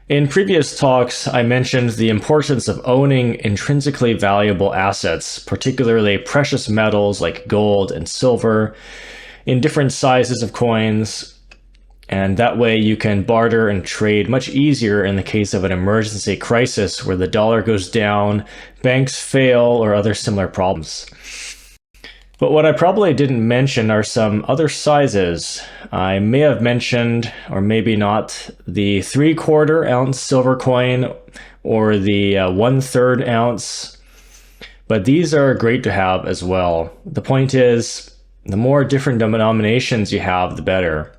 In previous talks, I mentioned the importance of owning intrinsically valuable assets, particularly precious metals like gold and silver, in different sizes of coins, and that way you can barter and trade much easier in the case of an emergency crisis where the dollar goes down, banks fail, or other similar problems. But what I probably didn't mention are some other sizes. I may have mentioned, or maybe not, the 3/4 ounce silver coin or the 1/3 ounce, but these are great to have as well. The point is, the more different denominations you have, the better.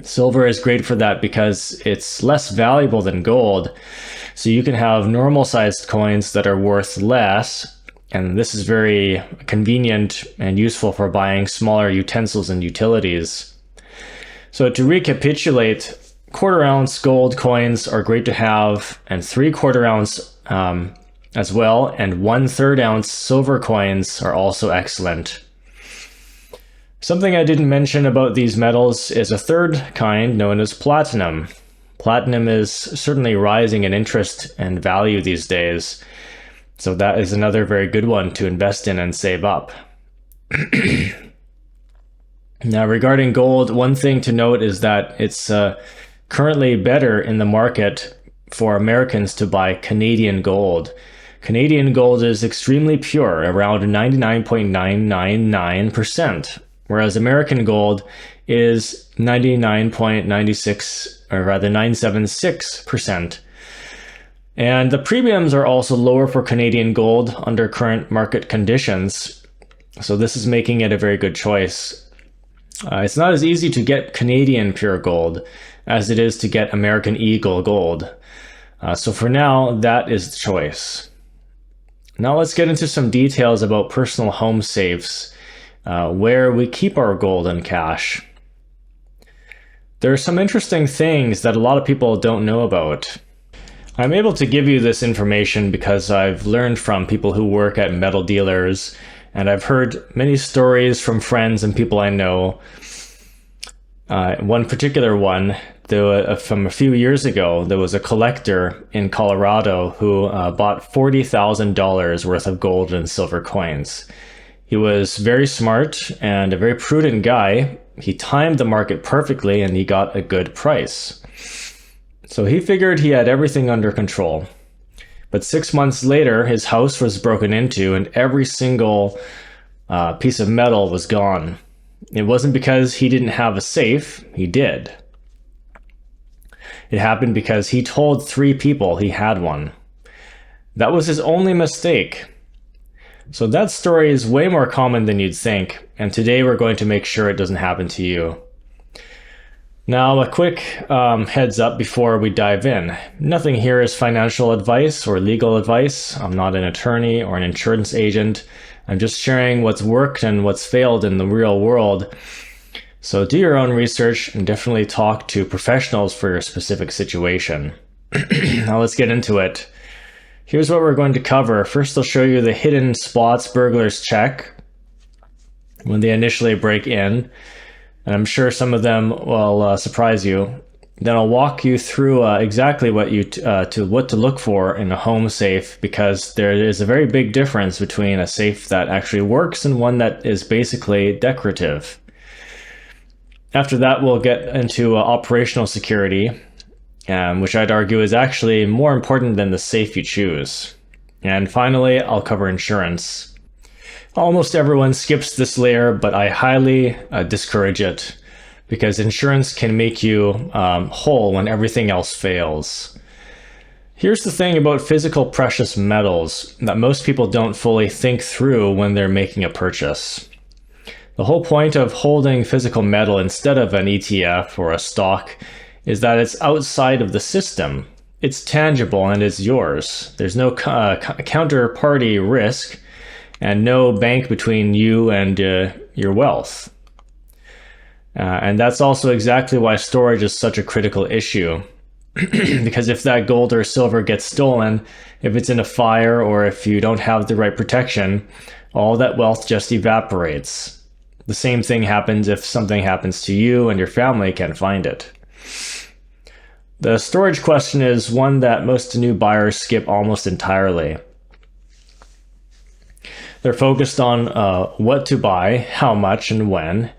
Silver is great for that because it's less valuable than gold, so you can have normal sized coins that are worth less. And this is very convenient and useful for buying smaller utensils and utilities. So to recapitulate, 1/4 ounce gold coins are great to have, and 3/4 ounce as well, and 1/3 ounce silver coins are also excellent. Something I didn't mention about these metals is a third kind known as platinum. Platinum is certainly rising in interest and value these days. So that is another very good one to invest in and save up. Now, regarding gold, one thing to note is that it's currently better in the market for Americans to buy Canadian gold. Canadian gold is extremely pure, around 99.999%, whereas American gold is 99.96, or rather 976%. And the premiums are also lower for Canadian gold under current market conditions. So this is making it a very good choice. It's not as easy to get Canadian pure gold as it is to get American Eagle gold. So for now, that is the choice. Now let's get into some details about personal home safes, where we keep our gold and cash. There are some interesting things that a lot of people don't know about. I'm able to give you this information because I've learned from people who work at metal dealers, and I've heard many stories from friends and people I know. One particular one, from a few years ago, there was a collector in Colorado who bought $40,000 worth of gold and silver coins. He was very smart and a very prudent guy. He timed the market perfectly and he got a good price. So he figured he had everything under control. But 6 months later, his house was broken into and every single piece of metal was gone. It wasn't because he didn't have a safe, he did. It happened because he told 3 people he had one. That was his only mistake. So that story is way more common than you'd think, and today we're going to make sure it doesn't happen to you. Now, a quick heads up before we dive in. Nothing here is financial advice or legal advice. I'm not an attorney or an insurance agent. I'm just sharing what's worked and what's failed in the real world. So do your own research and definitely talk to professionals for your specific situation. Now let's get into it. Here's what we're going to cover. First, I'll show you the hidden spots burglars check when they initially break in. And I'm sure some of them will surprise you. Then I'll walk you through exactly what to look for in a home safe, because there is a very big difference between a safe that actually works and one that is basically decorative. After that, we'll get into operational security, which I'd argue is actually more important than the safe you choose. And finally, I'll cover insurance. Almost everyone skips this layer, but I highly discourage it because insurance can make you whole when everything else fails. Here's the thing about physical precious metals that most people don't fully think through when they're making a purchase. The whole point of holding physical metal instead of an ETF or a stock is that it's outside of the system. It's tangible and it's yours. There's no counterparty risk and no bank between you and your wealth. And that's also exactly why storage is such a critical issue. Because if that gold or silver gets stolen, if it's in a fire or if you don't have the right protection, all that wealth just evaporates. The same thing happens if something happens to you and your family can't find it. The storage question is one that most new buyers skip almost entirely. They're focused on what to buy, how much, and when.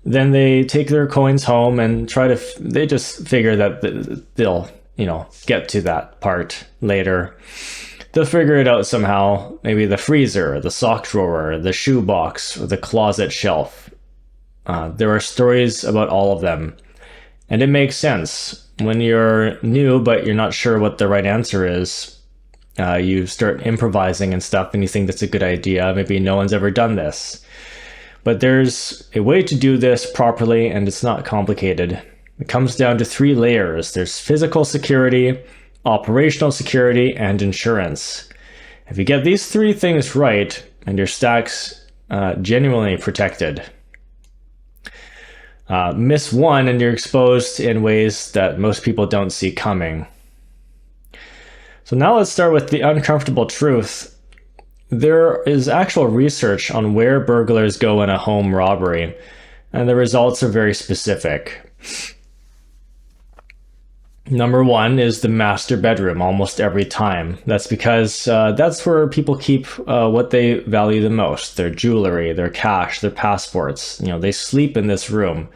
Then they take their coins home and they just figure that they'll, get to that part later. They'll figure it out somehow. Maybe the freezer, the sock drawer, the shoe box, or the closet shelf. There are stories about all of them. And it makes sense. When you're new, but you're not sure what the right answer is, you start improvising and stuff, and you think that's a good idea. Maybe no one's ever done this. But there's a way to do this properly, and it's not complicated. It comes down to 3 layers. There's physical security, operational security, and insurance. If you get these 3 things right, and your stack's genuinely protected. Miss one and you're exposed in ways that most people don't see coming. So now let's start with the uncomfortable truth. There is actual research on where burglars go in a home robbery, and the results are very specific. Number 1 is the master bedroom almost every time. That's because that's where people keep what they value the most: their jewelry, their cash, their passports. They sleep in this room.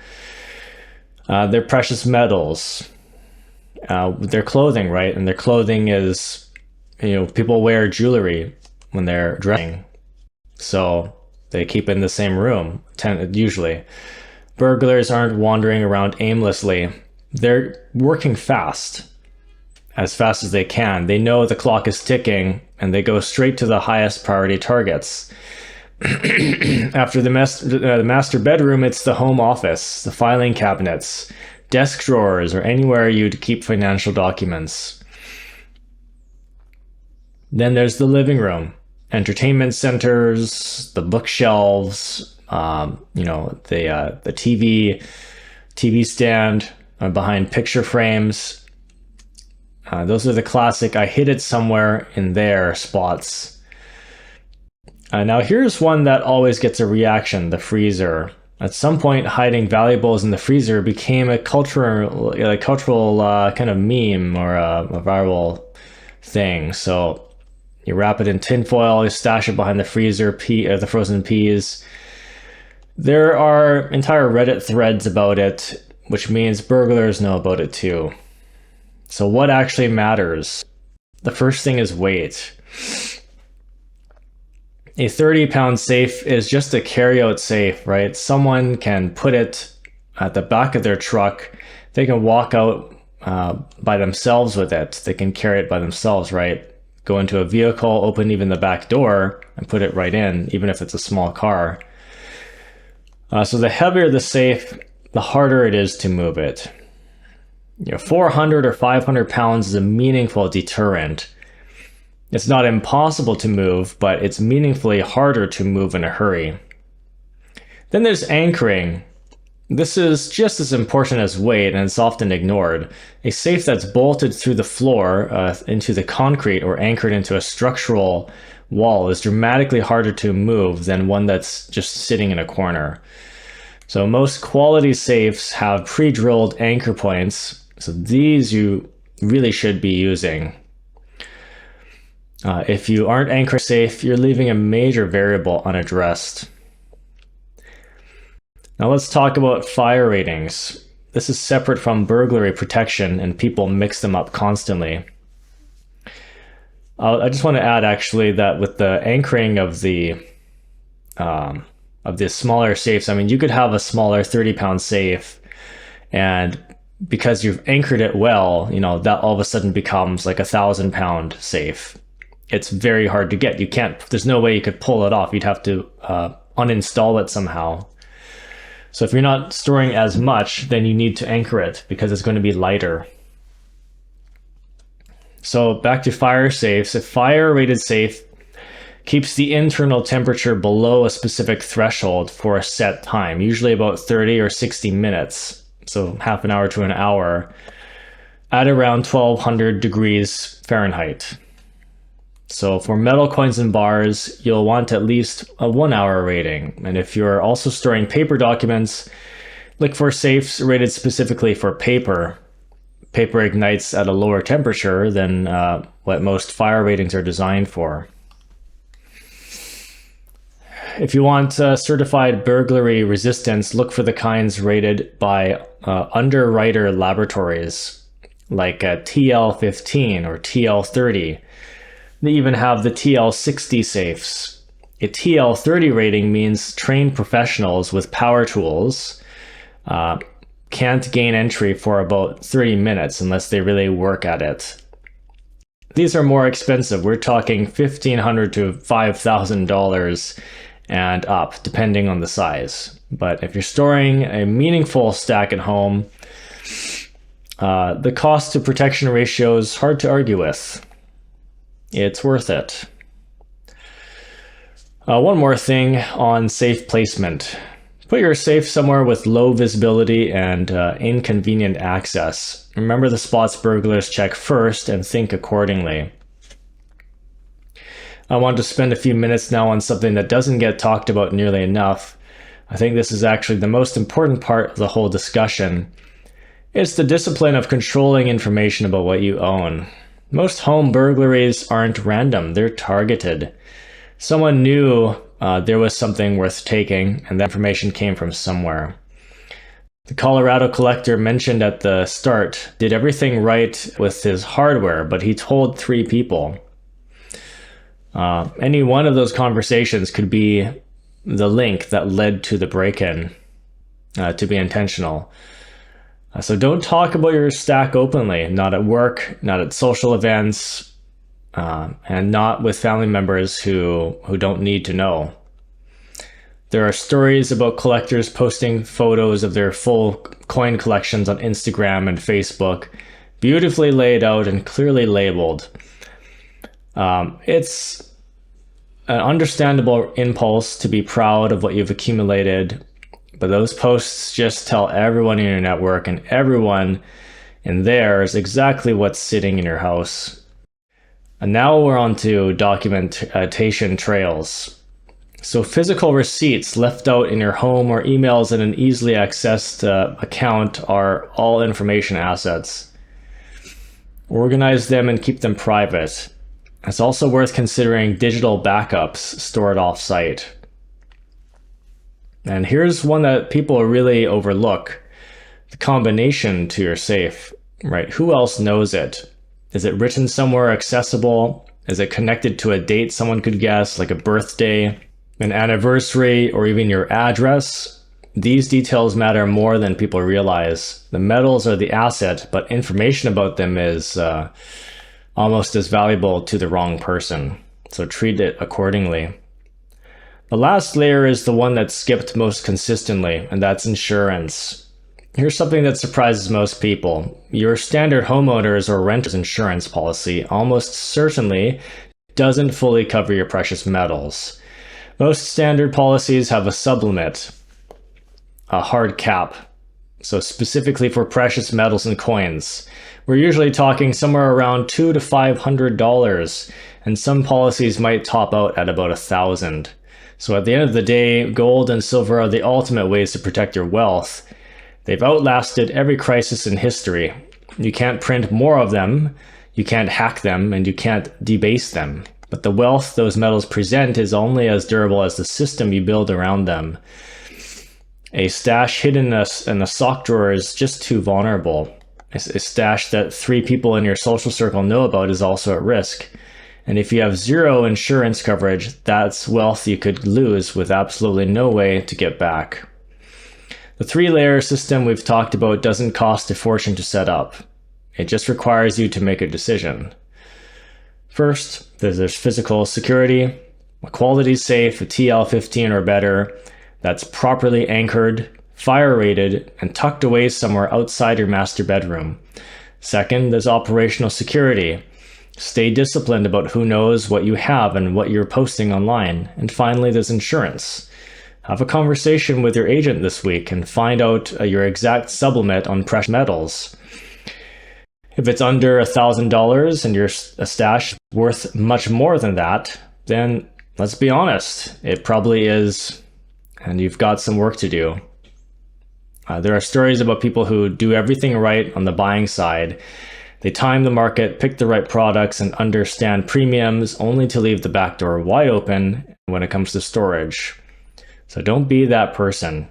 Their precious metals, their clothing, right? And their clothing is, people wear jewelry when they're dressing. So they keep in the same room, usually. Burglars aren't wandering around aimlessly. They're working fast as they can. They know the clock is ticking, and they go straight to the highest priority targets. After the master bedroom, it's the home office, the filing cabinets, desk drawers, or anywhere you'd keep financial documents. Then there's the living room, entertainment centers, the bookshelves, the TV stand behind picture frames. Those are the classic "I hid it somewhere in there" spots. Now here's one that always gets a reaction: the freezer. At some point, hiding valuables in the freezer became a cultural kind of meme or a viral thing. So you wrap it in tinfoil, you stash it behind the freezer, the frozen peas. There are entire Reddit threads about it, which means burglars know about it too. So what actually matters? The first thing is weight. A 30-pound safe is just a carry-out safe, right? Someone can put it at the back of their truck. They can walk out by themselves with it. They can carry it by themselves, right? Go into a vehicle, open even the back door, and put it right in, even if it's a small car. So the heavier the safe, the harder it is to move it. 400 or 500 pounds is a meaningful deterrent. It's not impossible to move, but it's meaningfully harder to move in a hurry. Then there's anchoring. This is just as important as weight, and it's often ignored. A safe that's bolted through the floor into the concrete or anchored into a structural wall is dramatically harder to move than one that's just sitting in a corner. So most quality safes have pre-drilled anchor points, so these you really should be using. If you aren't anchor safe, you're leaving a major variable unaddressed. Now let's talk about fire ratings. This is separate from burglary protection, and people mix them up constantly. I just want to add actually that with the anchoring of the smaller safes, you could have a smaller 30-pound safe, and because you've anchored it well, that all of a sudden becomes like a 1,000-pound safe. It's very hard to get. There's no way you could pull it off. You'd have to uninstall it somehow. So if you're not storing as much, then you need to anchor it because it's going to be lighter. So back to fire safes. A fire-rated safe keeps the internal temperature below a specific threshold for a set time, usually about 30 or 60 minutes, so half an hour to an hour, at around 1200 degrees Fahrenheit. So for metal coins and bars, you'll want at least a 1-hour rating. And if you're also storing paper documents, look for safes rated specifically for paper. paper ignites at a lower temperature than what most fire ratings are designed for. If you want certified burglary resistance, look for the kinds rated by underwriter laboratories like TL15 or TL30. They even have the TL60 safes. A TL30 rating means trained professionals with power tools can't gain entry for about 30 minutes unless they really work at it. These are more expensive. We're talking $1,500 to $5,000 and up, depending on the size. But if you're storing a meaningful stack at home, the cost to protection ratio is hard to argue with. It's worth it. One more thing on safe placement. Put your safe somewhere with low visibility and inconvenient access. Remember the spots burglars check first and think accordingly. I want to spend a few minutes now on something that doesn't get talked about nearly enough. I think this is actually the most important part of the whole discussion. It's the discipline of controlling information about what you own. Most home burglaries aren't random, they're targeted. Someone knew there was something worth taking, and that information came from somewhere. The Colorado collector mentioned at the start did everything right with his hardware, but he told 3 people. Any one of those conversations could be the link that led to the break-in, to be intentional. So don't talk about your stack openly, not at work, not at social events, and not with family members who don't need to know. There are stories about collectors posting photos of their full coin collections on Instagram and Facebook, beautifully laid out and clearly labeled. It's an understandable impulse to be proud of what you've accumulated, but those posts just tell everyone in your network and everyone in theirs exactly what's sitting in your house. And now we're on to documentation trails. So physical receipts left out in your home or emails in an easily accessed account are all information assets. Organize them and keep them private. It's also worth considering digital backups stored off-site. And here's one that people really overlook. The combination to your safe, right? Who else knows it? Is it written somewhere accessible? Is it connected to a date someone could guess, like a birthday, an anniversary, or even your address? These details matter more than people realize. The metals are the asset, but information about them is almost as valuable to the wrong person. So treat it accordingly. The last layer is the one that's skipped most consistently, and that's insurance. Here's something that surprises most people. Your standard homeowners or renters insurance policy almost certainly doesn't fully cover your precious metals. Most standard policies have a sublimit, a hard cap. So specifically for precious metals and coins. We're usually talking somewhere around $200 to $500, and some policies might top out at about $1,000. So at the end of the day, gold and silver are the ultimate ways to protect your wealth. They've outlasted every crisis in history. You can't print more of them, you can't hack them, and you can't debase them. But the wealth those metals present is only as durable as the system you build around them. A stash hidden in a sock drawer is just too vulnerable. A stash that 3 people in your social circle know about is also at risk. And if you have 0 insurance coverage, that's wealth you could lose with absolutely no way to get back. The 3-layer system we've talked about doesn't cost a fortune to set up. It just requires you to make a decision. First, there's physical security, a quality safe, a TL15 or better, that's properly anchored, fire rated, and tucked away somewhere outside your master bedroom. Second, there's operational security. Stay disciplined about who knows what you have and what you're posting online. And finally, there's insurance. Have a conversation with your agent this week and find out your exact sublimit on precious metals. If it's under $1,000 and your stash is worth much more than that, then let's be honest, it probably is, and you've got some work to do. There are stories about people who do everything right on the buying side. They time the market, pick the right products, and understand premiums, only to leave the back door wide open when it comes to storage. So don't be that person.